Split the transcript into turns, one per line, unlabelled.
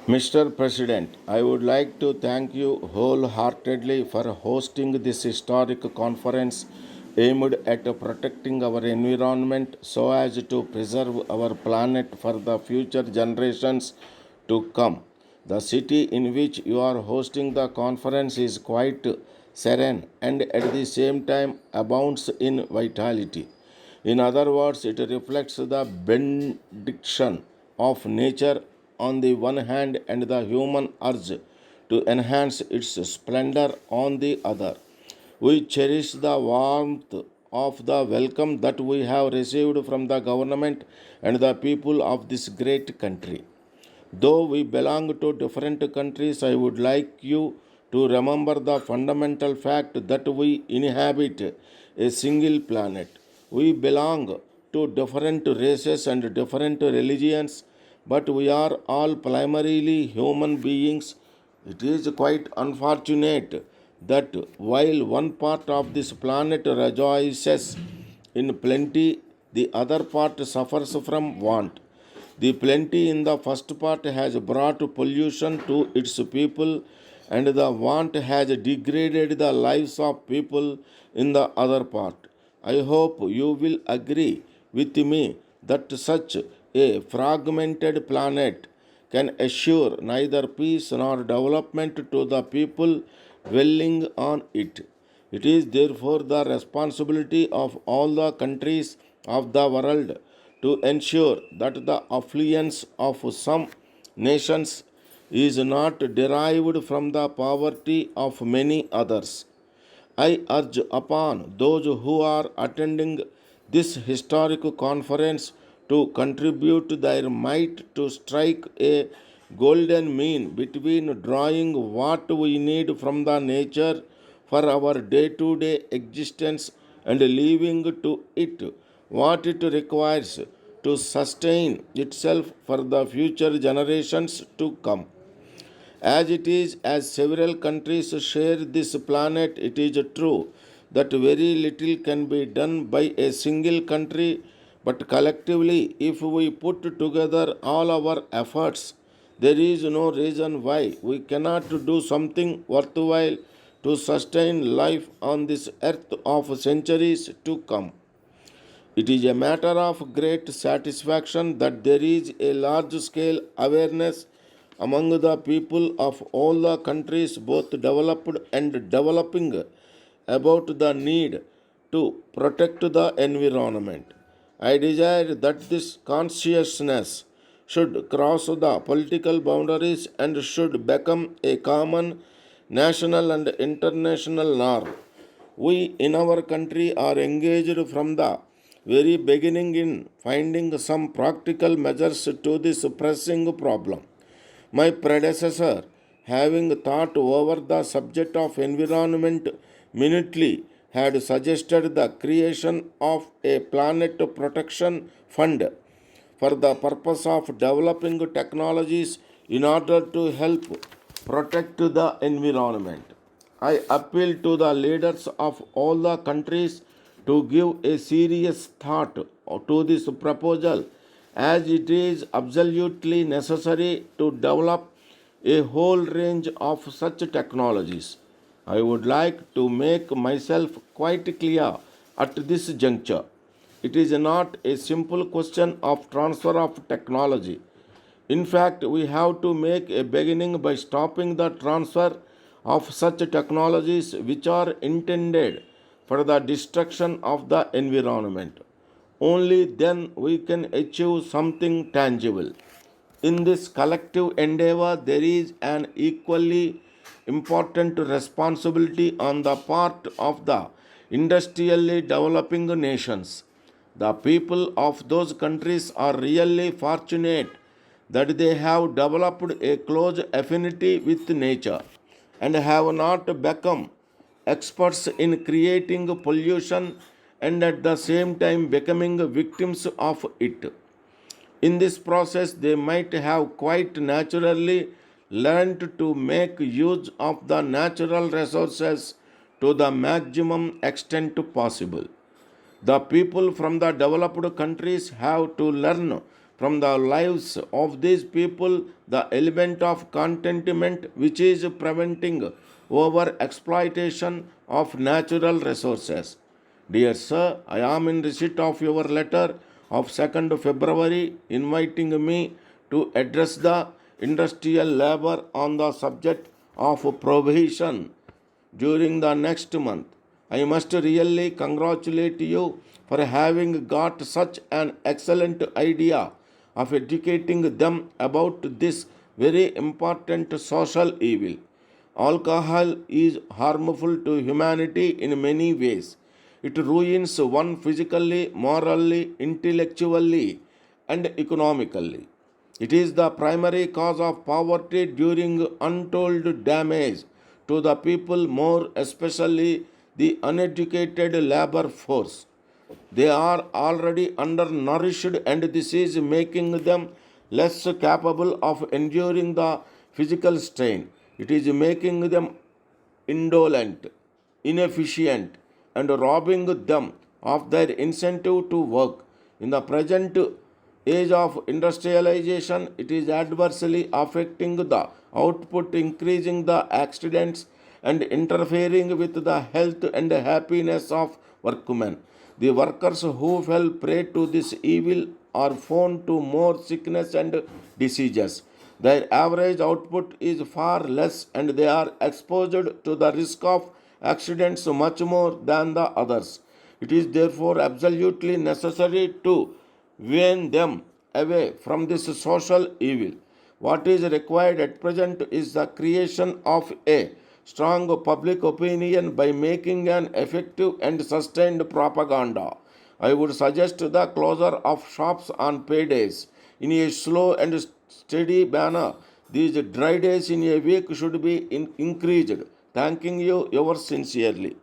Mr. President, I would like to thank you wholeheartedly for hosting this historic conference aimed at protecting our environment so as to preserve our planet for the future generations to come. The city in which you are hosting the conference is quite serene and at the same time abounds in vitality. In other words, it reflects the benediction of nature on the one hand and the human urge to enhance its splendor on the other. We cherish the warmth of the welcome that we have received from the government and the people of this great country. Though we belong to different countries, I would like you to remember the fundamental fact that we inhabit a single planet. We belong to different races and different religions, but we are all primarily human beings. It is quite unfortunate that while one part of this planet rejoices in plenty, the other part suffers from want. The plenty in the first part has brought pollution to its people, and the want has degraded the lives of people in the other part. I hope you will agree with me that such a fragmented planet can assure neither peace nor development to the people dwelling on it. It is therefore the responsibility of all the countries of the world to ensure that the affluence of some nations is not derived from the poverty of many others. I urge upon those who are attending this historic conference to contribute their might to strike a golden mean between drawing what we need from the nature for our day to day existence and leaving to it what it requires to sustain itself for the future generations to come. As it is, as several countries share this planet, it is true that very little can be done by a single country, but collectively, if we put together all our efforts, there is no reason why we cannot do something worthwhile to sustain life on this earth of centuries to come. It is a matter of great satisfaction that there is a large scale awareness among the people of all the countries, both developed and developing, about the need to protect the environment. I desire that this consciousness should cross the political boundaries and should become a common national and international norm. We in our country are engaged from the very beginning in finding some practical measures to this pressing problem. My predecessor, having thought over the subject of environment minutely, had suggested the creation of a planet protection fund for the purpose of developing technologies in order to help protect the environment. I appeal to the leaders of all the countries to give a serious thought to this proposal as it is absolutely necessary to develop a whole range of such technologies. I would like to make myself quite clear at this juncture. It is not a simple question of transfer of technology. In fact, we have to make a beginning by stopping the transfer of such technologies which are intended for the destruction of the environment. Only then we can achieve something tangible. In this collective endeavor, there is an equally important responsibility on the part of the industrially developing nations. The people of those countries are really fortunate that they have developed a close affinity with nature and have not become experts in creating pollution and at the same time becoming victims of it. In this process, they might have quite naturally learned to make use of the natural resources to the maximum extent possible. The people from the developed countries have to learn from the lives of these people the element of contentment which is preventing over exploitation of natural resources. Dear sir, I am in receipt of your letter of 2nd February inviting me to address the industrial labor on the subject of prohibition during the next month. I must really congratulate you for having got such an excellent idea of educating them about this very important social evil. Alcohol is harmful to humanity in many ways. It ruins one physically, morally, intellectually, and economically. It is the primary cause of poverty during untold damage to the people, more especially the uneducated labor force. They are already undernourished, and this is making them less capable of enduring the physical strain. It is making them indolent, inefficient, and robbing them of their incentive to work. In the present age of industrialization, it is adversely affecting the output, increasing the accidents, and interfering with the health and happiness of workmen. The workers who fell prey to this evil are prone to more sickness and diseases. Their average output is far less and they are exposed to the risk of accidents much more than the others. It is therefore absolutely necessary to wean them away from this social evil. What is required at present is the creation of a strong public opinion by making an effective and sustained propaganda. I would suggest the closure of shops on paydays in a slow and steady manner. These dry days in a week should be increased. Thanking you, yours sincerely.